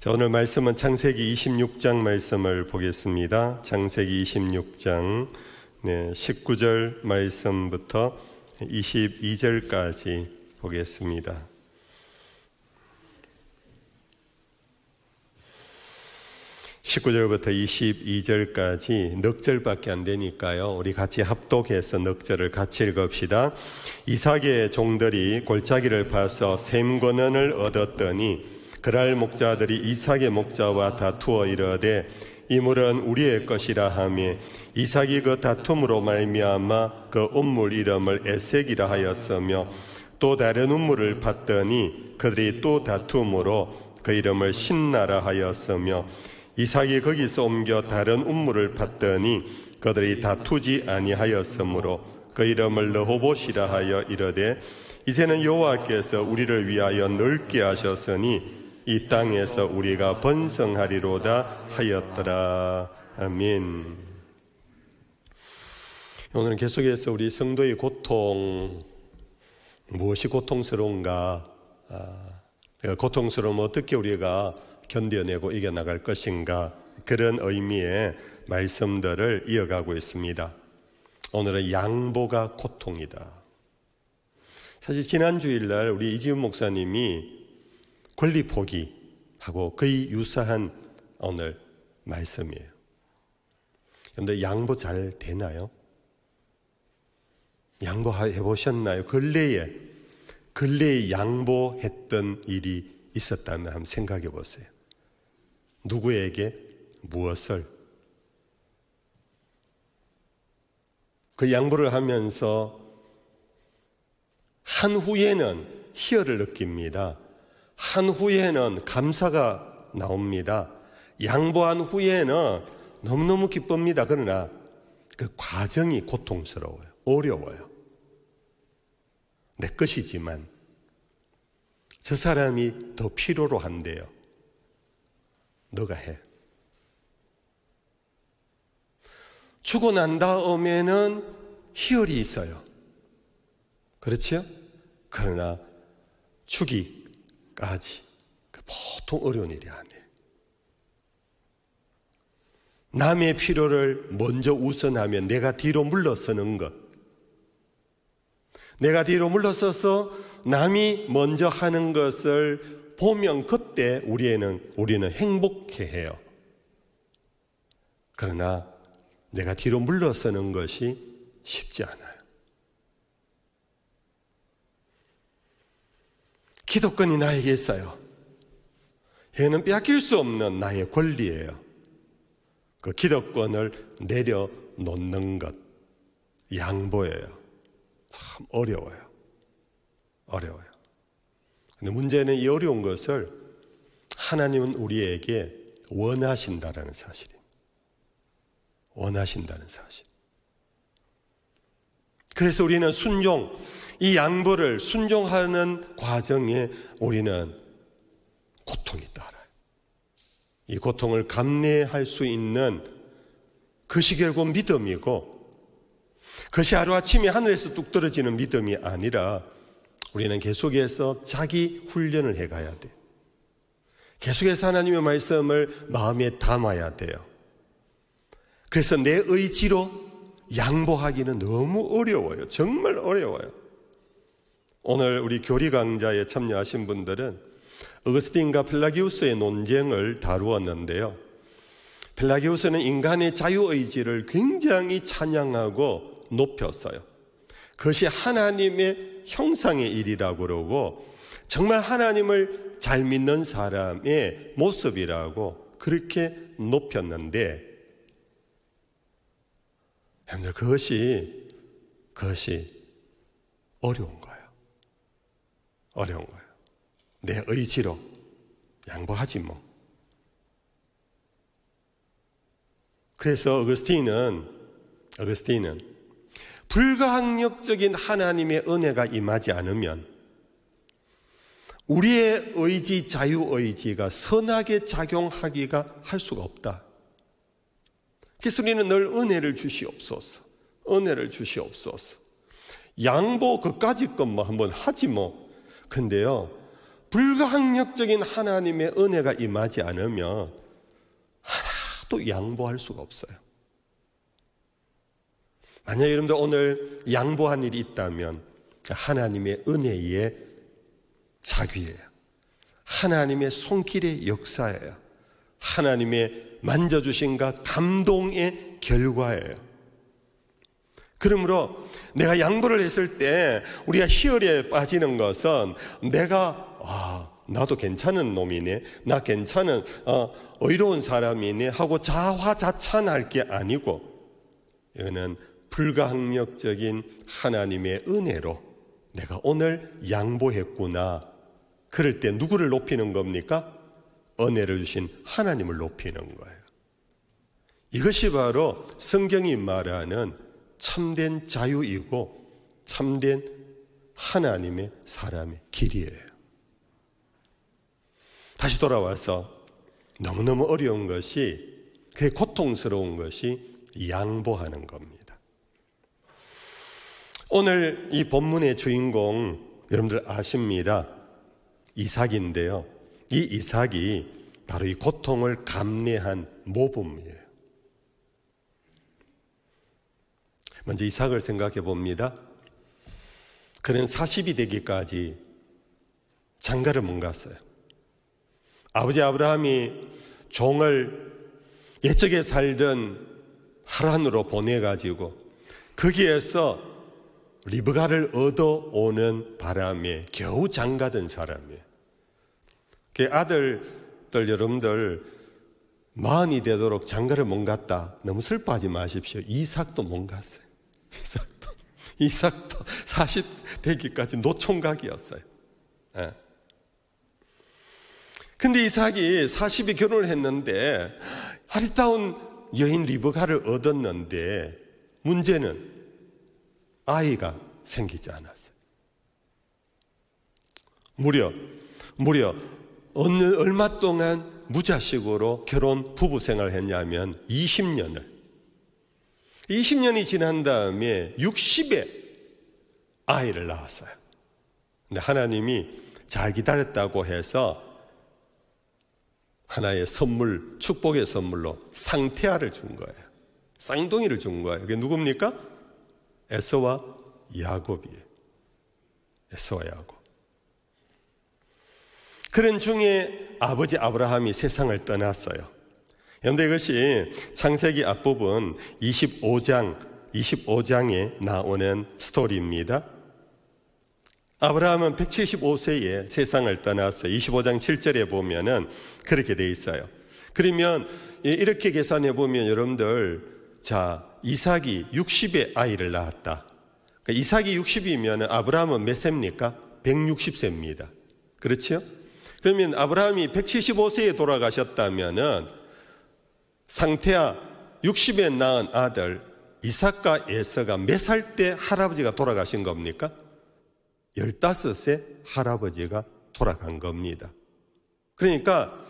자, 오늘 말씀은 창세기 26장 말씀을 보겠습니다. 창세기 26장 19절 말씀부터 22절까지 보겠습니다. 19절부터 22절까지 넉 절밖에 안 되니까요. 우리 같이 합독해서 넉 절을 같이 읽읍시다. 이삭의 종들이 골짜기를 파서 샘 권원을 얻었더니 그랄 목자들이 이삭의 목자와 다투어 이르되 이 물은 우리의 것이라 하며 이삭이 그 다툼으로 말미암아 그 운물 이름을 에색이라 하였으며 또 다른 운물을 팠더니 그들이 또 다툼으로 그 이름을 신나라 하였으며 이삭이 거기서 옮겨 다른 운물을 팠더니 그들이 다투지 아니하였으므로 그 이름을 르호봇이라 하여 이르되 이제는 여호와께서 우리를 위하여 넓게 하셨으니 이 땅에서 우리가 번성하리로다 하였더라. 아멘. 오늘은 계속해서 우리 성도의 고통, 무엇이 고통스러운가, 고통스러우면 어떻게 우리가 견뎌내고 이겨나갈 것인가, 그런 의미의 말씀들을 이어가고 있습니다. 오늘은 양보가 고통이다. 사실 지난 주일날 우리 이지훈 목사님이 권리 포기하고 거의 유사한 오늘 말씀이에요. 그런데 양보 잘 되나요? 양보해 보셨나요? 근래에 양보했던 일이 있었다면 한번 생각해 보세요. 누구에게 무엇을? 그 양보를 하면서 한 후에는 희열을 느낍니다. 한 후에는 감사가 나옵니다. 양보한 후에는 너무너무 기쁩니다. 그러나 그 과정이 고통스러워요. 어려워요. 내 것이지만 저 사람이 더 필요로 한대요. 너가 해. 주고 난 다음에는 희열이 있어요. 그렇죠? 그러나 주기까지 보통 어려운 일이 아니에요. 남의 필요를 먼저 우선하면 내가 뒤로 물러서는 것, 내가 뒤로 물러서서 남이 먼저 하는 것을 보면 그때 우리는 행복해해요. 그러나 내가 뒤로 물러서는 것이 쉽지 않아요. 기도권이 나에게 있어요. 얘는 빼앗길 수 없는 나의 권리예요. 그 기도권을 내려놓는 것, 양보예요. 참 어려워요. 근데 문제는 이 어려운 것을 하나님은 우리에게 원하신다는 사실입니다. 원하신다는 사실. 그래서 우리는 이 양보를 순종하는 과정에 우리는 고통이 있다 알아요. 이 고통을 감내할 수 있는 그것이 결국 믿음이고, 그것이 하루아침에 하늘에서 뚝 떨어지는 믿음이 아니라 우리는 계속해서 자기 훈련을 해가야 돼요. 계속해서 하나님의 말씀을 마음에 담아야 돼요. 그래서 내 의지로 양보하기는 너무 어려워요. 정말 어려워요. 오늘 우리 교리 강좌에 참여하신 분들은 어거스틴과 펠라기우스의 논쟁을 다루었는데요. 펠라기우스는 인간의 자유의지를 굉장히 찬양하고 높였어요. 그것이 하나님의 형상의 일이라고 그러고 정말 하나님을 잘 믿는 사람의 모습이라고 그렇게 높였는데, 여러분들 그것이 어려운 거예요. 어려운 거예요. 내 의지로 양보하지 뭐. 그래서 어거스틴은 불가항력적인 하나님의 은혜가 임하지 않으면 우리의 의지, 자유의지가 선하게 작용하기가 할 수가 없다. 그래서 우리는 늘 은혜를 주시옵소서. 양보 그까짓 것 한번 하지 뭐. 근데요, 불가항력적인 하나님의 은혜가 임하지 않으면 하나도 양보할 수가 없어요. 만약 여러분들 오늘 양보한 일이 있다면 하나님의 은혜의 자귀예요. 하나님의 손길의 역사예요. 하나님의 만져주심과 감동의 결과예요. 그러므로 내가 양보를 했을 때 우리가 희열에 빠지는 것은 나도 괜찮은 놈이네, 나 괜찮은 의로운 사람이네 하고 자화자찬할 게 아니고, 이거는 불가항력적인 하나님의 은혜로 내가 오늘 양보했구나. 그럴 때 누구를 높이는 겁니까? 은혜를 주신 하나님을 높이는 거예요. 이것이 바로 성경이 말하는 참된 자유이고 참된 하나님의 사람의 길이에요. 다시 돌아와서 너무너무 어려운 것이, 그게 고통스러운 것이 양보하는 겁니다. 오늘 이 본문의 주인공 여러분들 아십니다. 이삭인데요. 이 이삭이 바로 이 고통을 감내한 모범이에요. 먼저 이삭을 생각해 봅니다. 그는 40이 되기까지 장가를 못 갔어요. 아버지 아브라함이 종을 옛적에 살던 하란으로 보내가지고 거기에서 리브가를 얻어오는 바람에 겨우 장가든 사람이에요. 그 아들들 여러분들 40이 되도록 장가를 못 갔다. 너무 슬퍼하지 마십시오. 이삭도 못 갔어요. 이삭도 40 되기까지 노총각이었어요. 네. 근데 이삭이 40이 결혼을 했는데 아리따운 여인 리브가를 얻었는데 문제는 아이가 생기지 않았어요. 무려 얼마 동안 무자식으로 결혼 부부 생활을 했냐면 20년이 지난 다음에 60에 아이를 낳았어요. 근데 하나님이 잘 기다렸다고 해서 하나의 선물, 축복의 선물로 상태아를 준 거예요. 쌍둥이를 준 거예요. 그게 누굽니까? 에서와 야곱이에요. 에서와 야곱. 그런 중에 아버지 아브라함이 세상을 떠났어요. 그런데 이것이 창세기 앞부분 25장에 나오는 스토리입니다. 아브라함은 175세에 세상을 떠났어요. 25장 7절에 보면은 그렇게 돼 있어요. 그러면 이렇게 계산해 보면 여러분들, 이삭이 60에 아이를 낳았다. 그러니까 이삭이 60이면 아브라함은 몇 세입니까? 160세입니다. 그렇죠? 그러면 아브라함이 175세에 돌아가셨다면은 상태야 60에 낳은 아들 이삭과 에서가 몇 살 때 할아버지가 돌아가신 겁니까? 15세 할아버지가 돌아간 겁니다. 그러니까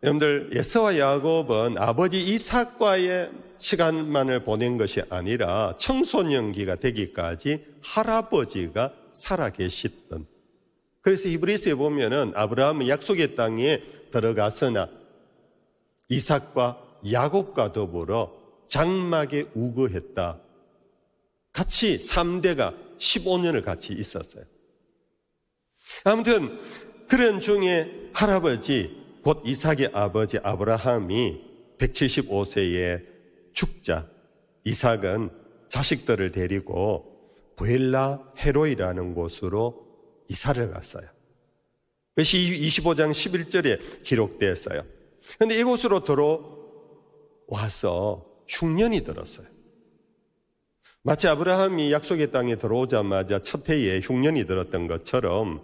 여러분들, 에서와 야곱은 아버지 이삭과의 시간만을 보낸 것이 아니라 청소년기가 되기까지 할아버지가 살아계시던, 그래서 히브리서에 보면은 아브라함은 약속의 땅에 들어갔으나 이삭과 야곱과 더불어 장막에 우거했다. 같이 3대가 15년을 같이 있었어요. 아무튼 그런 중에 할아버지 곧 이삭의 아버지 아브라함이 175세에 죽자 이삭은 자식들을 데리고 부엘라 헤로이라는 곳으로 이사를 갔어요. 그것이 25장 11절에 기록되었어요. 그런데 이곳으로 들어와서 흉년이 들었어요. 마치 아브라함이 약속의 땅에 들어오자마자 첫 해에 흉년이 들었던 것처럼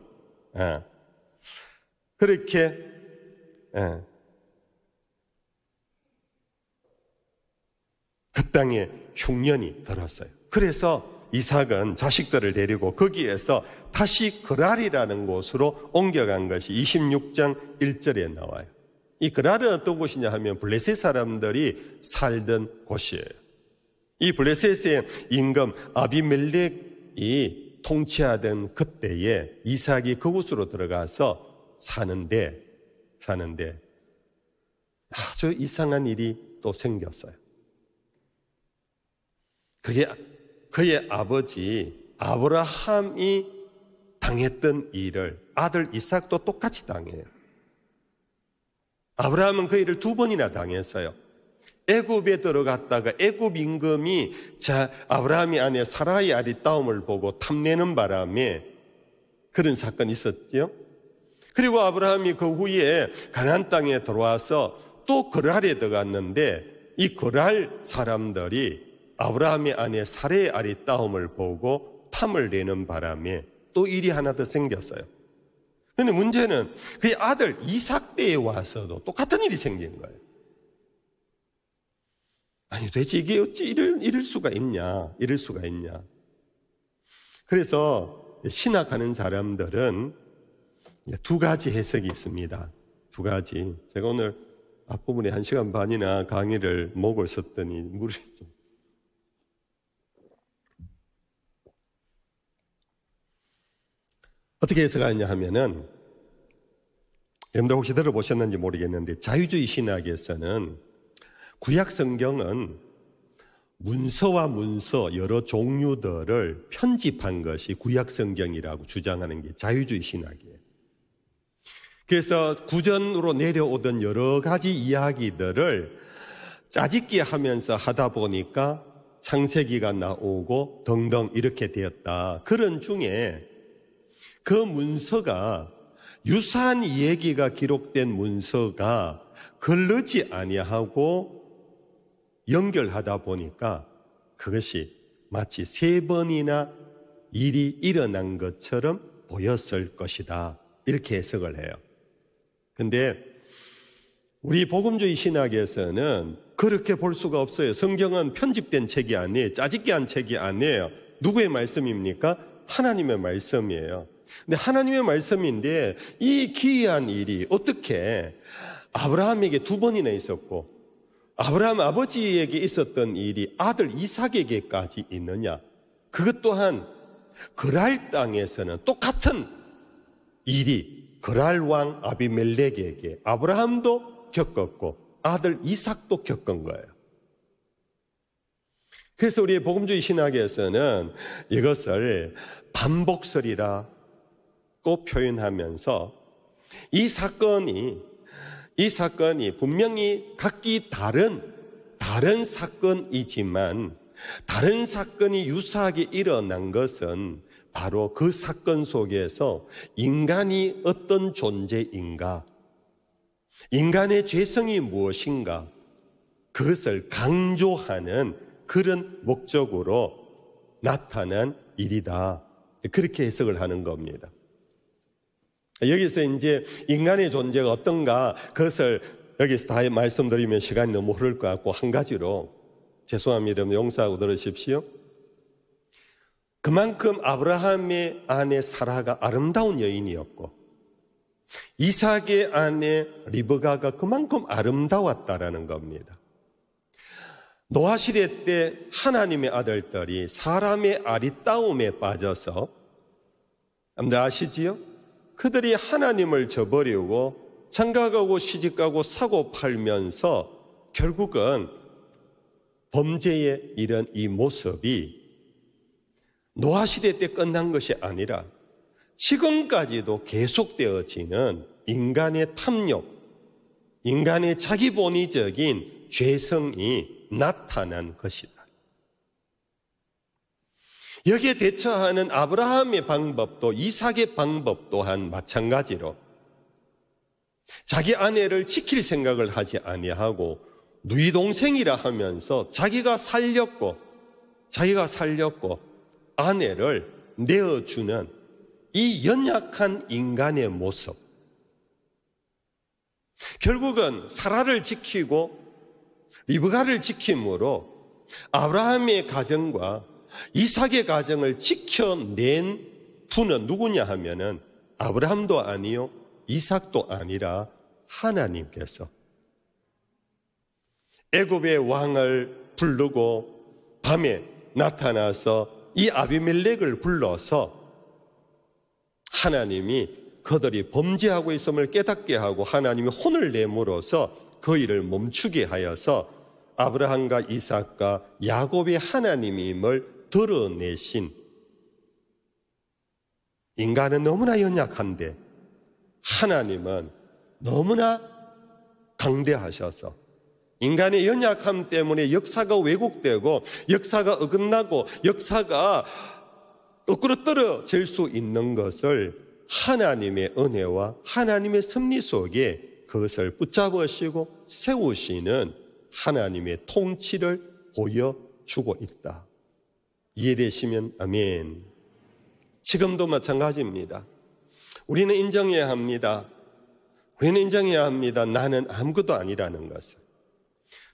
그렇게 그 땅에 흉년이 들었어요. 그래서 이삭은 자식들을 데리고 거기에서 다시 그랄이라는 곳으로 옮겨간 것이 26장 1절에 나와요. 이 그랄은 어떤 곳이냐 하면 블레셋 사람들이 살던 곳이에요. 이 블레셋의 임금 아비멜렉이 통치하던 그때에 이삭이 그곳으로 들어가서 사는데 아주 이상한 일이 또 생겼어요. 그게 그의 아버지 아브라함이 당했던 일을 아들 이삭도 똑같이 당해요. 아브라함은 그 일을 2번이나 당했어요. 애굽에 들어갔다가 애굽 임금이 아브라함이 아내 사라의 아리따움을 보고 탐내는 바람에 그런 사건이 있었죠. 그리고 아브라함이 그 후에 가나안 땅에 들어와서 또 거랄에 들어갔는데 이 거랄 사람들이 아브라함의 아내 사라의 아리따움을 보고 탐을 내는 바람에 또 일이 하나 더 생겼어요. 그런데 문제는 그의 아들 이삭 때에 와서도 똑같은 일이 생긴 거예요. 아니 도대체 이게 어찌 이럴 수가 있냐. 그래서 신학하는 사람들은 2가지 해석이 있습니다. 2가지. 제가 오늘 앞부분에 1시간 반이나 강의를 목을 썼더니 물이 좀. 어떻게 해석하느냐 하면은, 여러분들 혹시 들어보셨는지 모르겠는데 자유주의 신학에서는 구약 성경은 문서와 문서 여러 종류들을 편집한 것이 구약 성경이라고 주장하는 게 자유주의 신학이에요. 그래서 구전으로 내려오던 여러 가지 이야기들을 짜집기 하면서 하다 보니까 창세기가 나오고 등등 이렇게 되었다. 그런 중에 그 문서가 유사한 얘기가 기록된 문서가 걸르지 아니하고 연결하다 보니까 그것이 마치 3번이나 일이 일어난 것처럼 보였을 것이다. 이렇게 해석을 해요. 근데 우리 복음주의 신학에서는 그렇게 볼 수가 없어요. 성경은 편집된 책이 아니에요. 짜집기 한 책이 아니에요. 누구의 말씀입니까? 하나님의 말씀이에요. 근데 하나님의 말씀인데 이 기이한 일이 어떻게 아브라함에게 2번이나 있었고 아브라함 아버지에게 있었던 일이 아들 이삭에게까지 있느냐? 그것 또한 그랄 땅에서는 똑같은 일이 그랄 왕 아비멜렉에게 아브라함도 겪었고 아들 이삭도 겪은 거예요. 그래서 우리의 복음주의 신학에서는 이것을 반복설이라고 표현하면서 이 사건이 분명히 각기 다른 사건이지만 다른 사건이 유사하게 일어난 것은 바로 그 사건 속에서 인간이 어떤 존재인가, 인간의 죄성이 무엇인가, 그것을 강조하는 그런 목적으로 나타난 일이다. 그렇게 해석을 하는 겁니다. 여기서 이제 인간의 존재가 어떤가, 그것을 여기서 다 말씀드리면 시간이 너무 흐를 것 같고 한 가지로, 죄송합니다. 용서하고 들으십시오. 그만큼 아브라함의 아내 사라가 아름다운 여인이었고 이삭의 아내 리브가가 그만큼 아름다웠다라는 겁니다. 노아 시대 때 하나님의 아들들이 사람의 아리따움에 빠져서, 여러분들 아시지요? 그들이 하나님을 저버리고 장가가고 시집가고 사고 팔면서 결국은 범죄에 이른 이 모습이 노아 시대 때 끝난 것이 아니라 지금까지도 계속되어지는 인간의 탐욕, 인간의 자기본의적인 죄성이 나타난 것이다. 여기에 대처하는 아브라함의 방법도 이삭의 방법 또한 마찬가지로 자기 아내를 지킬 생각을 하지 아니하고 누이 동생이라 하면서 자기가 살렸고 아내를 내어주는 이 연약한 인간의 모습, 결국은 사라를 지키고 리브가를 지킴으로 아브라함의 가정과 이삭의 가정을 지켜낸 분은 누구냐 하면은 아브라함도 아니요 이삭도 아니라 하나님께서 애굽의 왕을 부르고 밤에 나타나서 이 아비멜렉을 불러서 하나님이 그들이 범죄하고 있음을 깨닫게 하고 하나님이 혼을 내므로써 그 일을 멈추게 하여서 아브라함과 이삭과 야곱의 하나님임을 드러내신, 인간은 너무나 연약한데 하나님은 너무나 강대하셔서 인간의 연약함 때문에 역사가 왜곡되고 역사가 어긋나고 역사가 거꾸로 떨어질 수 있는 것을 하나님의 은혜와 하나님의 섭리 속에 그것을 붙잡으시고 세우시는 하나님의 통치를 보여주고 있다. 이해되시면 아멘. 지금도 마찬가지입니다. 우리는 인정해야 합니다. 우리는 인정해야 합니다. 나는 아무것도 아니라는 것을.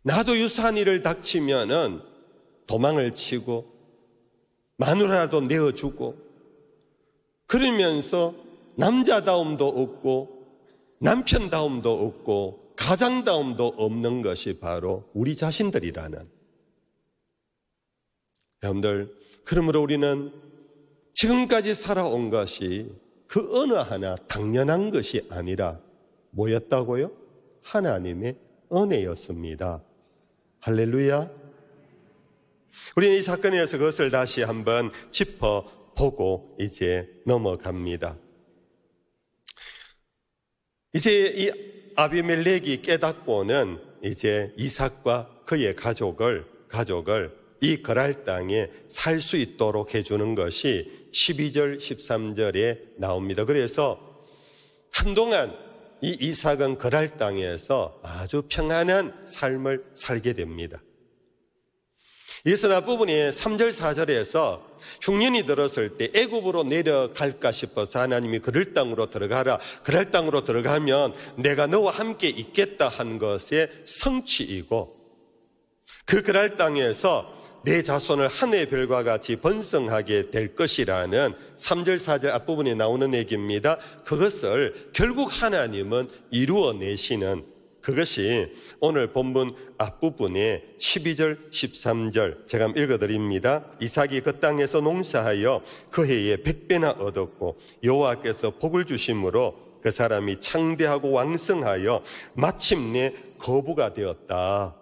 나도 유사한 일을 닥치면은 도망을 치고 마누라라도 내어주고 그러면서 남자다움도 없고 남편다움도 없고 가장다움도 없는 것이 바로 우리 자신들이라는. 여러분들, 그러므로 우리는 지금까지 살아온 것이 그 어느 하나 당연한 것이 아니라 뭐였다고요? 하나님의 은혜였습니다. 할렐루야. 우리는 이 사건에서 그것을 다시 한번 짚어보고 이제 넘어갑니다. 이제 이 아비멜렉이 깨닫고는 이제 이삭과 그의 가족을 이 거랄 땅에 살 수 있도록 해주는 것이 12절 13절에 나옵니다. 그래서 한동안 이 이삭은 거랄 땅에서 아주 평안한 삶을 살게 됩니다. 이어서 앞부분이 3절 4절에서 흉년이 들었을 때 애굽으로 내려갈까 싶어서 하나님이 그랄 땅으로 들어가라, 그랄 땅으로 들어가면 내가 너와 함께 있겠다 한 것의 성취이고, 그 그랄 땅에서 내 자손을 하늘의 별과 같이 번성하게 될 것이라는 3절 4절 앞부분에 나오는 얘기입니다. 그것을 결국 하나님은 이루어내시는, 그것이 오늘 본문 앞부분에 12절 13절 제가 한번 읽어드립니다. 이삭이 그 땅에서 농사하여 그 해에 100배나 얻었고 여호와께서 복을 주심으로 그 사람이 창대하고 왕성하여 마침내 거부가 되었다.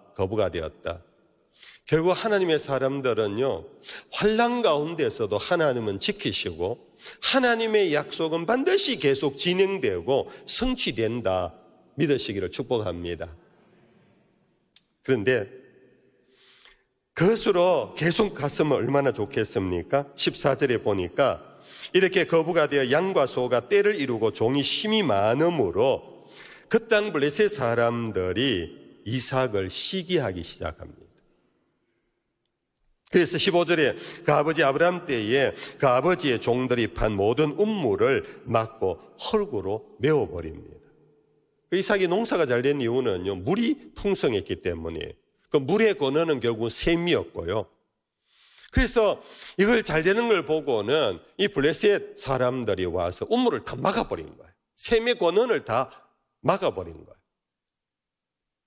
결국 하나님의 사람들은요, 환난 가운데서도 하나님은 지키시고 하나님의 약속은 반드시 계속 진행되고 성취된다 믿으시기를 축복합니다. 그런데 그것으로 계속 갔으면 얼마나 좋겠습니까? 14절에 보니까 이렇게 거부가 되어 양과 소가 떼를 이루고 종이 힘이 많으므로 그 땅 블레셋 사람들이 이삭을 시기하기 시작합니다. 그래서 15절에 그 아버지 아브라함 때에 그 아버지의 종들이 판 모든 음물을 막고 흙으로 메워버립니다. 이삭이 농사가 잘 된 이유는요, 물이 풍성했기 때문에. 그 물의 근원은 결국 샘이었고요. 그래서 이걸 잘 되는 걸 보고는 이 블레셋 사람들이 와서 음물을 다 막아버린 거예요. 샘의 근원을 다 막아버린 거예요.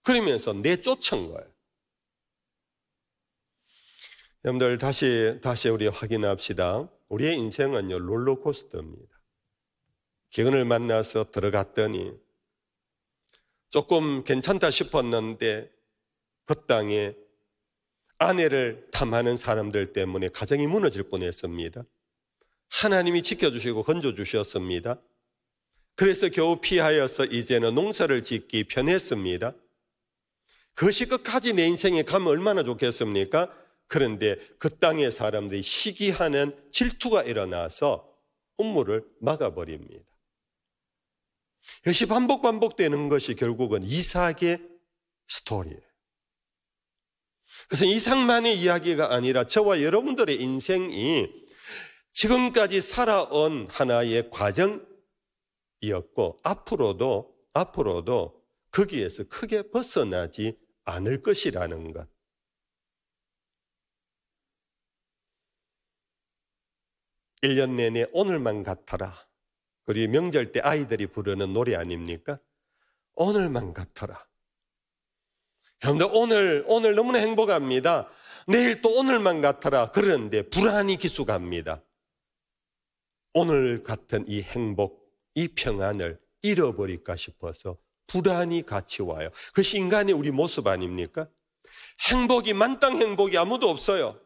그러면서 내쫓은 거예요. 여러분들 다시 우리 확인합시다. 우리의 인생은요, 롤러코스터입니다. 기근을 만나서 들어갔더니 조금 괜찮다 싶었는데 그 땅에 아내를 탐하는 사람들 때문에 가정이 무너질 뻔했습니다. 하나님이 지켜주시고 건져주셨습니다. 그래서 겨우 피하여서 이제는 농사를 짓기 편했습니다. 그것이 끝까지 내 인생에 가면 얼마나 좋겠습니까? 그런데 그 땅의 사람들이 시기하는 질투가 일어나서 음물을 막아버립니다. 이것이 반복되는 것이 결국은 이삭의 스토리예요. 그래서 이삭만의 이야기가 아니라 저와 여러분들의 인생이 지금까지 살아온 하나의 과정이었고 앞으로도 거기에서 크게 벗어나지 않을 것이라는 것. 1년 내내 오늘만 같아라. 그리고 명절 때 아이들이 부르는 노래 아닙니까? 오늘만 같아라. 여러분들 오늘 너무나 행복합니다. 내일 또 오늘만 같아라. 그런데 불안이 기수갑니다. 오늘 같은 이 행복, 이 평안을 잃어버릴까 싶어서 불안이 같이 와요. 그것이 인간의 우리 모습 아닙니까? 행복이, 만땅 행복이 아무도 없어요.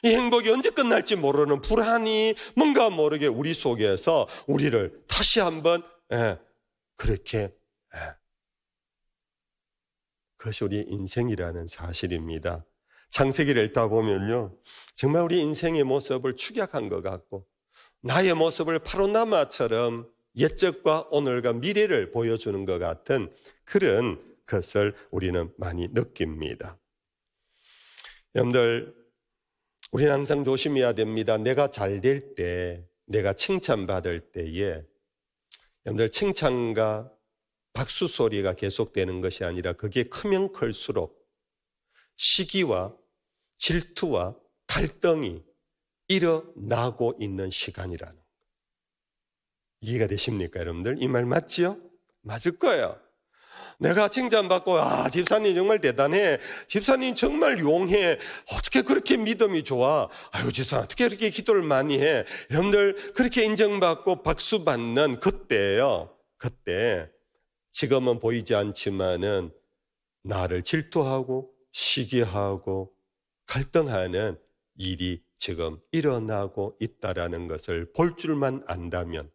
이 행복이 언제 끝날지 모르는 불안이 뭔가 모르게 우리 속에서 우리를 다시 한번 그렇게 그것이 우리 인생이라는 사실입니다. 창세기를 읽다 보면요, 정말 우리 인생의 모습을 축약한 것 같고 나의 모습을 파노라마처럼 옛적과 오늘과 미래를 보여주는 것 같은 그런 것을 우리는 많이 느낍니다. 여러분들, 우리는 항상 조심해야 됩니다. 내가 잘 될 때, 내가 칭찬받을 때에 여러분들 칭찬과 박수 소리가 계속되는 것이 아니라 그게 크면 클수록 시기와 질투와 갈등이 일어나고 있는 시간이라는 거. 이해가 되십니까, 여러분들? 이 말 맞지요? 맞을 거예요. 내가 칭찬받고 집사님 정말 대단해, 집사님 정말 용해, 어떻게 그렇게 믿음이 좋아, 아유 집사님 어떻게 그렇게 기도를 많이 해, 여러분들 그렇게 인정받고 박수받는 그때예요. 그때 지금은 보이지 않지만은 나를 질투하고 시기하고 갈등하는 일이 지금 일어나고 있다라는 것을 볼 줄만 안다면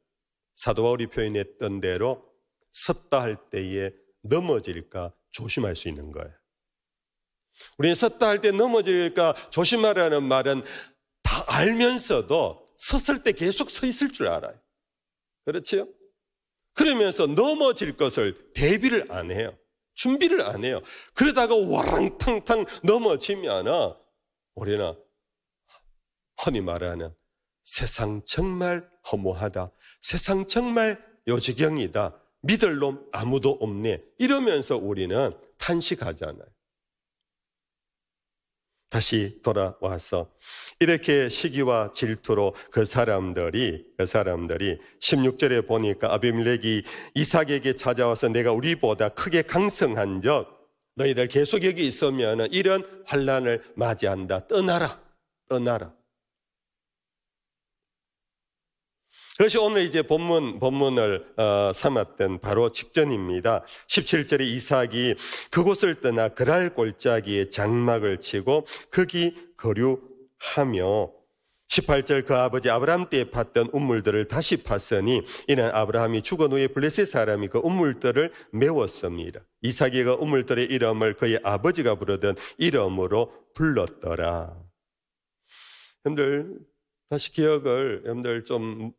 사도 바울이 표현했던 대로 섰다 할 때에 넘어질까 조심할 수 있는 거예요. 우리는 섰다 할 때 넘어질까 조심하라는 말은 다 알면서도 섰을 때 계속 서 있을 줄 알아요. 그렇지요? 그러면서 넘어질 것을 대비를 안 해요. 준비를 안 해요. 그러다가 와랑탕탕 넘어지면 우리는 흔히 말하는 세상 정말 허무하다, 세상 정말 요지경이다, 믿을 놈 아무도 없네, 이러면서 우리는 탄식하잖아요. 다시 돌아와서 이렇게 시기와 질투로 그 사람들이 16절에 보니까 아비멜렉이 이삭에게 찾아와서 내가 우리보다 크게 강성한 적 너희들 계속 여기 있으면 이런 환난을 맞이한다, 떠나라. 그것이 오늘 이제 본문을 삼았던 바로 직전입니다. 17절에 이삭이 그곳을 떠나 그랄 골짜기에 장막을 치고 거기 거류하며 18절 그 아버지 아브라함 때에 팠던 우물들을 다시 팠으니 이는 아브라함이 죽은 후에 블레셋 사람이 그 우물들을 메웠습니다. 이삭이 그 우물들의 이름을 그의 아버지가 부르던 이름으로 불렀더라. 여러분들 다시 기억을 여러분들 좀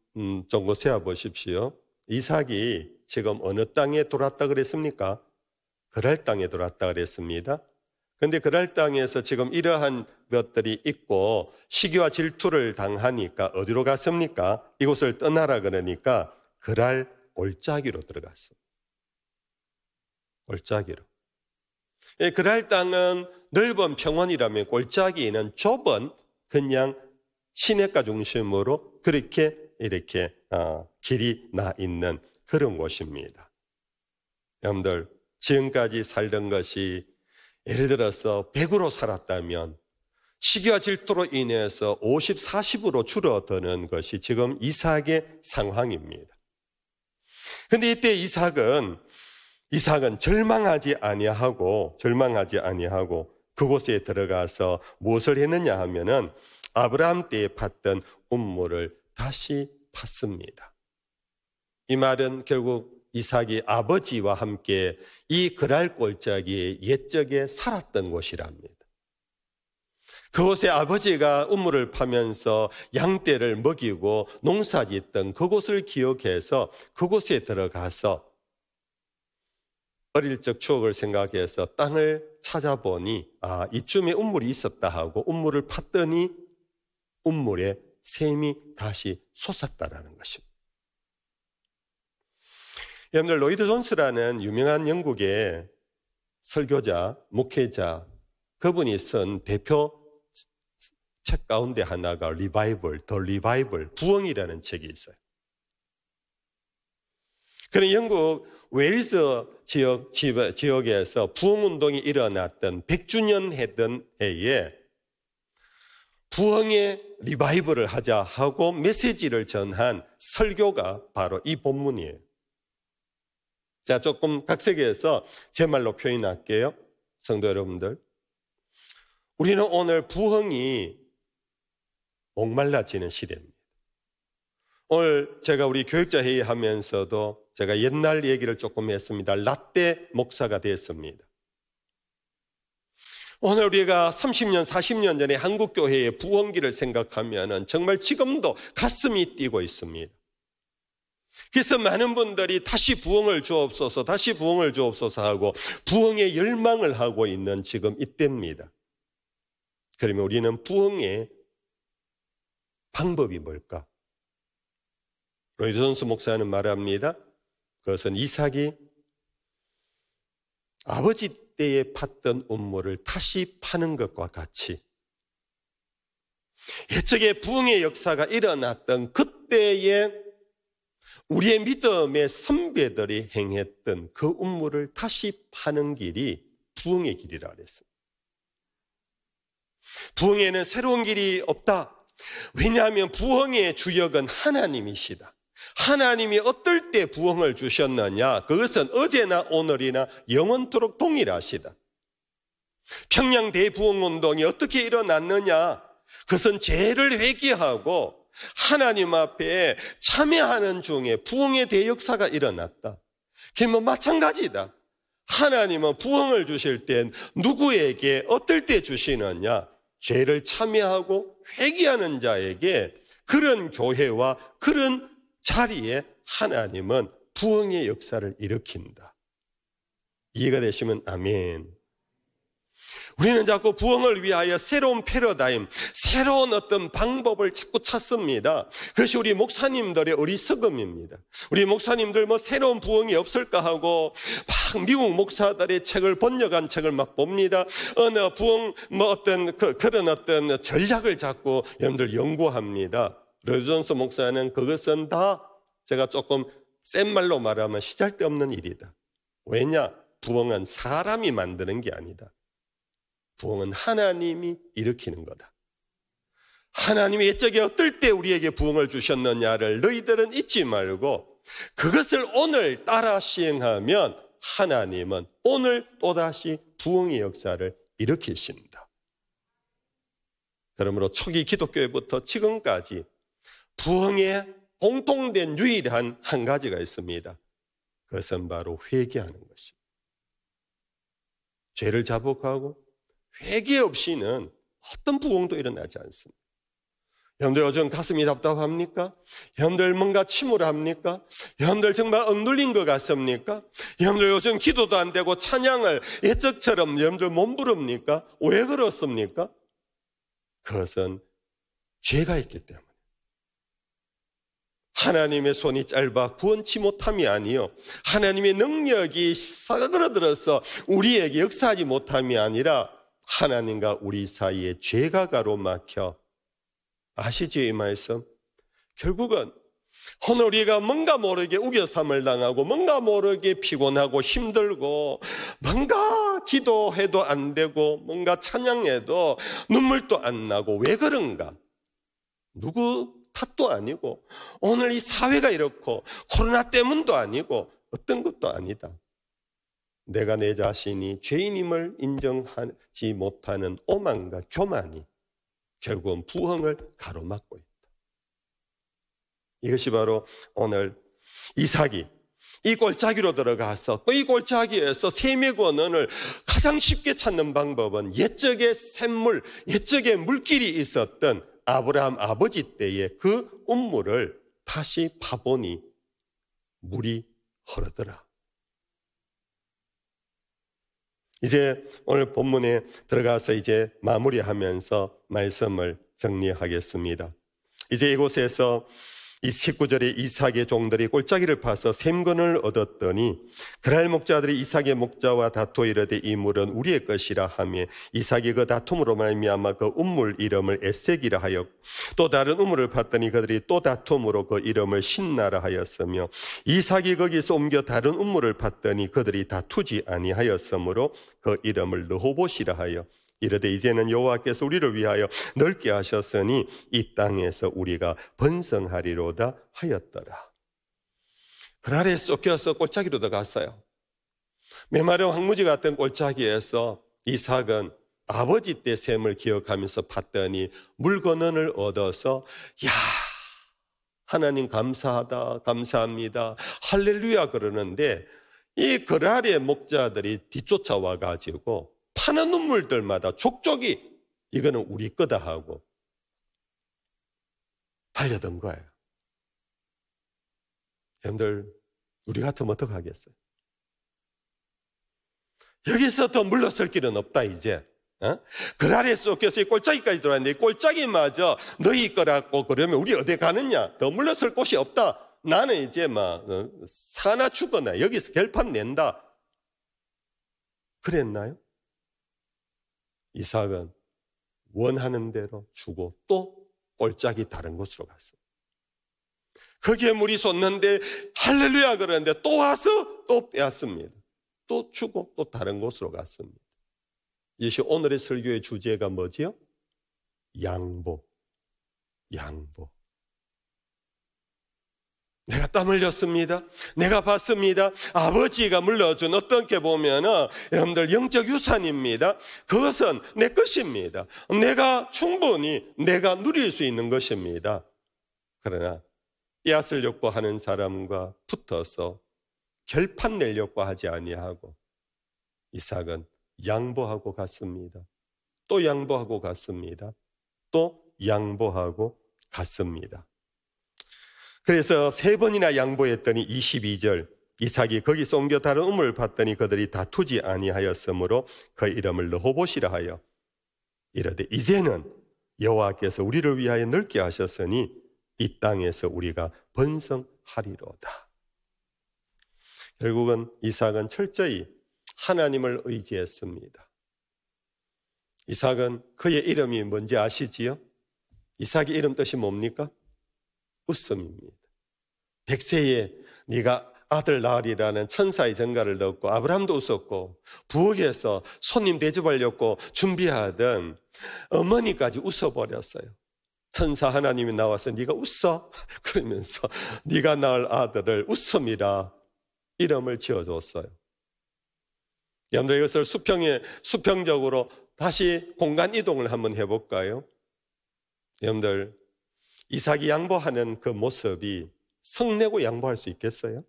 세워 보십시오. 이삭이 지금 어느 땅에 돌았다 그랬습니까? 그랄 땅에 돌았다 그랬습니다. 그런데 그랄 땅에서 지금 이러한 것들이 있고 시기와 질투를 당하니까 어디로 갔습니까? 이곳을 떠나라 그러니까 그랄 골짜기로 들어갔습니다. 골짜기로. 그랄 땅은 넓은 평원이라면 골짜기는 좁은 그냥 시냇가 중심으로 그렇게 이렇게 길이 나 있는 그런 곳입니다. 여러분들 지금까지 살던 것이 예를 들어서 100으로 살았다면 시기와 질투로 인해서 50, 40으로 줄어드는 것이 지금 이삭의 상황입니다. 그런데 이때 이삭은 절망하지 아니하고 그곳에 들어가서 무엇을 했느냐 하면은 아브라함 때에 팠던 우물을 다시 팠습니다. 이 말은 결국 이삭이 아버지와 함께 이 그랄 골짜기에 옛적에 살았던 곳이랍니다. 그곳에 아버지가 우물을 파면서 양떼를 먹이고 농사짓던 그곳을 기억해서 그곳에 들어가서 어릴 적 추억을 생각해서 땅을 찾아보니 이쯤에 우물이 있었다 하고 우물을 팠더니 우물에 샘이 다시 솟았다라는 것입니다. 여러분들 로이드 존스라는 유명한 영국의 설교자, 목회자, 그분이 쓴 대표 책 가운데 하나가 The Revival, 부흥이라는 책이 있어요. 그런 영국 웨일스 지역에서 부흥운동이 일어났던 100주년 했던 해에 부흥의 리바이벌을 하자 하고 메시지를 전한 설교가 바로 이 본문이에요. 자, 조금 각색해서 제 말로 표현할게요. 성도 여러분들, 우리는 오늘 부흥이 목말라지는 시대입니다. 오늘 제가 우리 교육자 회의 하면서도 제가 옛날 얘기를 조금 했습니다. 라떼 목사가 됐습니다. 오늘 우리가 30년, 40년 전에 한국교회의 부흥기를 생각하면 정말 지금도 가슴이 뛰고 있습니다. 그래서 많은 분들이 다시 부흥을 주옵소서, 다시 부흥을 주옵소서 하고 부흥의 열망을 하고 있는 지금 이때입니다. 그러면 우리는 부흥의 방법이 뭘까? 로이드 존스 목사는 말합니다. 그것은 이삭이 아버지 때에 팠던 음모를 다시 파는 것과 같이 옛적에 부흥의 역사가 일어났던 그때에 우리의 믿음의 선배들이 행했던 그 음모를 다시 파는 길이 부흥의 길이라 그랬습니다. 부흥에는 새로운 길이 없다. 왜냐하면 부흥의 주역은 하나님이시다. 하나님이 어떨 때 부흥을 주셨느냐? 그것은 어제나 오늘이나 영원토록 동일하시다. 평양 대부흥운동이 어떻게 일어났느냐? 그것은 죄를 회개하고 하나님 앞에 참여하는 중에 부흥의 대역사가 일어났다. 그러면 마찬가지다. 하나님은 부흥을 주실 땐 누구에게 어떨 때 주시느냐? 죄를 참여하고 회개하는 자에게 그런 교회와 그런 자리에 하나님은 부흥의 역사를 일으킨다. 이해가 되시면 아멘. 우리는 자꾸 부흥을 위하여 새로운 패러다임, 새로운 어떤 방법을 자꾸 찾습니다. 그것이 우리 목사님들의 어리석음입니다. 우리 목사님들 뭐 새로운 부흥이 없을까 하고 막 미국 목사들의 책을 번역한 책을 막 봅니다. 어느 부흥 뭐 어떤 그런 어떤 전략을 자꾸 여러분들 연구합니다. 로이드 존스 목사는 그것은 다 제가 조금 센 말로 말하면 시잘데없는 일이다. 왜냐? 부흥은 사람이 만드는 게 아니다. 부흥은 하나님이 일으키는 거다. 하나님이 옛적에 어떨 때 우리에게 부흥을 주셨느냐를 너희들은 잊지 말고 그것을 오늘 따라 시행하면 하나님은 오늘 또다시 부흥의 역사를 일으키신다. 그러므로 초기 기독교회부터 지금까지 부흥에 공통된 유일한 한 가지가 있습니다. 그것은 바로 회개하는 것입니다. 죄를 자복하고 회개 없이는 어떤 부흥도 일어나지 않습니다. 여러분들 요즘 가슴이 답답합니까? 여러분들 뭔가 침울합니까? 여러분들 정말 억눌린 것 같습니까? 여러분들 요즘 기도도 안 되고 찬양을 옛적처럼 여러분들 못 부릅니까? 왜 그렇습니까? 그것은 죄가 있기 때문에. 하나님의 손이 짧아 구원치 못함이 아니요 하나님의 능력이 사그러들어서 우리에게 역사하지 못함이 아니라 하나님과 우리 사이에 죄가 가로막혀. 아시죠 이 말씀? 결국은 오늘 우리가 뭔가 모르게 우겨삼을 당하고 뭔가 모르게 피곤하고 힘들고 뭔가 기도해도 안 되고 뭔가 찬양해도 눈물도 안 나고 왜 그런가? 누구 탓도 아니고 오늘 이 사회가 이렇고 코로나 때문도 아니고 어떤 것도 아니다. 내가 내 자신이 죄인임을 인정하지 못하는 오만과 교만이 결국은 부흥을 가로막고 있다. 이것이 바로 오늘 이삭이 이 골짜기로 들어가서 이 골짜기에서 샘의 권원을 가장 쉽게 찾는 방법은 옛적의 샘물, 옛적의 물길이 있었던 아브라함 아버지 때의 그 운물을 다시 파보니 물이 흐르더라. 이제 오늘 본문에 들어가서 이제 마무리하면서 말씀을 정리하겠습니다. 이제 이곳에서 이 19절에 이삭의 종들이 골짜기를 파서 샘건을 얻었더니 그랄 목자들이 이삭의 목자와 다투어 이르되 이 물은 우리의 것이라 하며 이삭이 그 다툼으로 말미암아 그 운물 이름을 에색이라 하여 또 다른 우물을 팠더니 그들이 또 다툼으로 그 이름을 신나라 하였으며 이삭이 거기서 옮겨 다른 우물을 팠더니 그들이 다투지 아니하였으므로 그 이름을 르호봇이라 하여 이르되 이제는 여호와께서 우리를 위하여 넓게 하셨으니 이 땅에서 우리가 번성하리로다 하였더라. 그날에 쫓겨서 골짜기로 들어갔어요. 메마른 황무지 같은 골짜기에서 이삭은 아버지 때 셈을 기억하면서 봤더니 물건을 얻어서 야, 하나님 감사하다, 감사합니다, 할렐루야 그러는데 이 거라리의 목자들이 뒤쫓아와 가지고 파는 눈물들마다 족족이 이거는 우리 거다 하고 달려든 거예요. 여러분들 우리 같으면 어떡하겠어요? 여기서 더 물러설 길은 없다 이제. 거라리에 쫓겨서 꼴짜기까지 들어왔는데 꼴짜기마저 너희 거라고 그러면 우리 어디 가느냐? 더 물러설 곳이 없다. 나는 이제 사나 죽거나 여기서 결판 낸다. 그랬나요? 이삭은 원하는 대로 주고 또 꼴짝이 다른 곳으로 갔어요. 거기에 물이 솟는데 할렐루야 그러는데 또 와서 또 빼앗습니다. 또 주고 또 다른 곳으로 갔습니다. 이것이 오늘의 설교의 주제가 뭐지요? 양보. 양보. 내가 땀 흘렸습니다. 내가 봤습니다. 아버지가 물려준 어떻게 보면 여러분들 영적 유산입니다. 그것은 내 것입니다. 내가 충분히 내가 누릴 수 있는 것입니다. 그러나 빼앗으려고 하는 사람과 붙어서 결판 내려고 하지 아니하고 이삭은 양보하고 갔습니다. 또 양보하고 갔습니다. 또 양보하고 갔습니다. 그래서 3번이나 양보했더니 22절 이삭이 거기서 옮겨 다른 우물을 봤더니 그들이 다투지 아니하였으므로 그 이름을 르호봇이라 하여 이르되 이제는 여호와께서 우리를 위하여 넓게 하셨으니 이 땅에서 우리가 번성하리로다. 결국은 이삭은 철저히 하나님을 의지했습니다. 이삭은 그의 이름이 뭔지 아시지요? 이삭의 이름 뜻이 뭡니까? 웃음입니다. 백세에 네가 아들 낳으리라는 천사의 전가를 넣고 아브라함도 웃었고 부엌에서 손님 대접하려고 준비하던 어머니까지 웃어버렸어요. 천사 하나님이 나와서 네가 웃어? 그러면서 네가 낳을 아들을 웃음이라 이름을 지어줬어요. 여러분들 이것을 수평적으로 다시 공간 이동을 한번 해볼까요? 여러분들 이삭이 양보하는 그 모습이 성내고 양보할 수 있겠어요?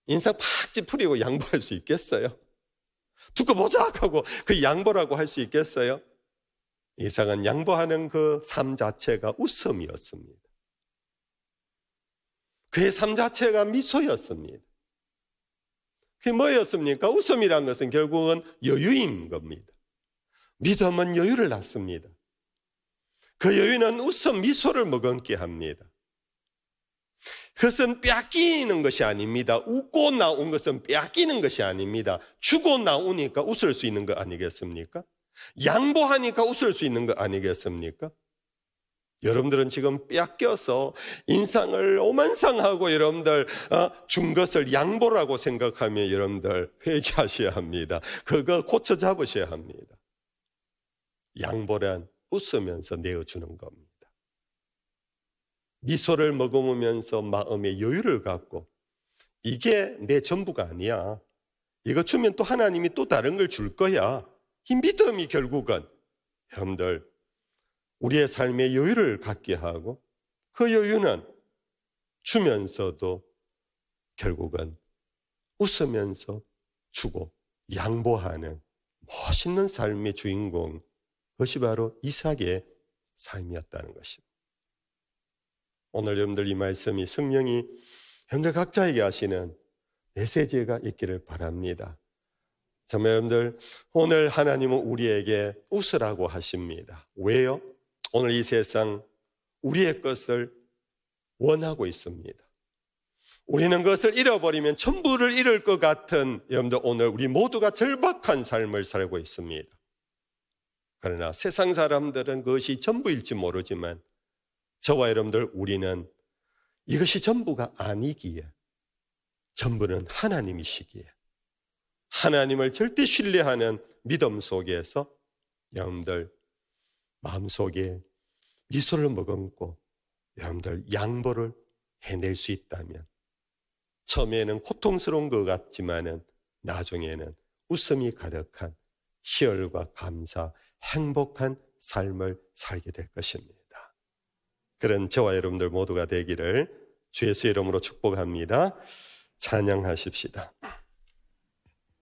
인상 팍 찌푸리고 양보할 수 있겠어요? 두고 보자 하고 그 양보라고 할 수 있겠어요? 이삭은 양보하는 그 삶 자체가 웃음이었습니다. 그의 삶 자체가 미소였습니다. 그게 뭐였습니까? 웃음이란 것은 결국은 여유인 겁니다. 믿음은 여유를 낳습니다. 그 여유는 웃음, 미소를 머금게 합니다. 그것은 빼앗기는 것이 아닙니다. 웃고 나온 것은 빼앗기는 것이 아닙니다. 주고 나오니까 웃을 수 있는 거 아니겠습니까? 양보하니까 웃을 수 있는 거 아니겠습니까? 여러분들은 지금 빼앗겨서 인상을 오만상하고 여러분들 준 것을 양보라고 생각하면 여러분들 회개하셔야 합니다. 그거 고쳐 잡으셔야 합니다. 양보란 웃으면서 내어주는 겁니다. 미소를 머금으면서 마음의 여유를 갖고 이게 내 전부가 아니야. 이거 주면 또 하나님이 또 다른 걸 줄 거야. 이 믿음이 결국은 여러분들 우리의 삶의 여유를 갖게 하고 그 여유는 주면서도 결국은 웃으면서 주고 양보하는 멋있는 삶의 주인공, 그것이 바로 이삭의 삶이었다는 것입니다. 오늘 여러분들 이 말씀이 성령이 여러분들 각자에게 하시는 메시지가 있기를 바랍니다. 정말 여러분들 오늘 하나님은 우리에게 웃으라고 하십니다. 왜요? 오늘 이 세상 우리의 것을 원하고 있습니다. 우리는 그것을 잃어버리면 전부를 잃을 것 같은 여러분들 오늘 우리 모두가 절박한 삶을 살고 있습니다. 그러나 세상 사람들은 그것이 전부일지 모르지만 저와 여러분들 우리는 이것이 전부가 아니기에 전부는 하나님이시기에 하나님을 절대 신뢰하는 믿음 속에서 여러분들 마음속에 미소를 머금고 여러분들 양보를 해낼 수 있다면 처음에는 고통스러운 것 같지만은 나중에는 웃음이 가득한 희열과 감사, 행복한 삶을 살게 될 것입니다. 그런 저와 여러분들 모두가 되기를 주 예수의 이름으로 축복합니다. 찬양하십시다.